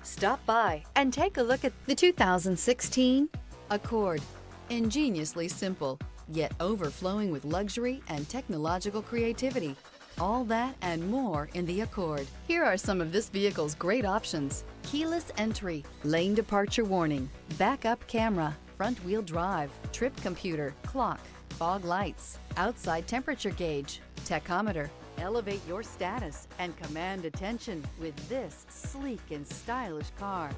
Stop by and take a look at the 2016 Accord. Ingeniously simple, yet overflowing with luxury and technological creativity. All that and more in the Accord. Here are some of this vehicle's great options: keyless entry, lane departure warning, backup camera, front wheel drive, trip computer, clock, fog lights, outside temperature gauge, tachometer. Elevate your status and command attention with this sleek and stylish car.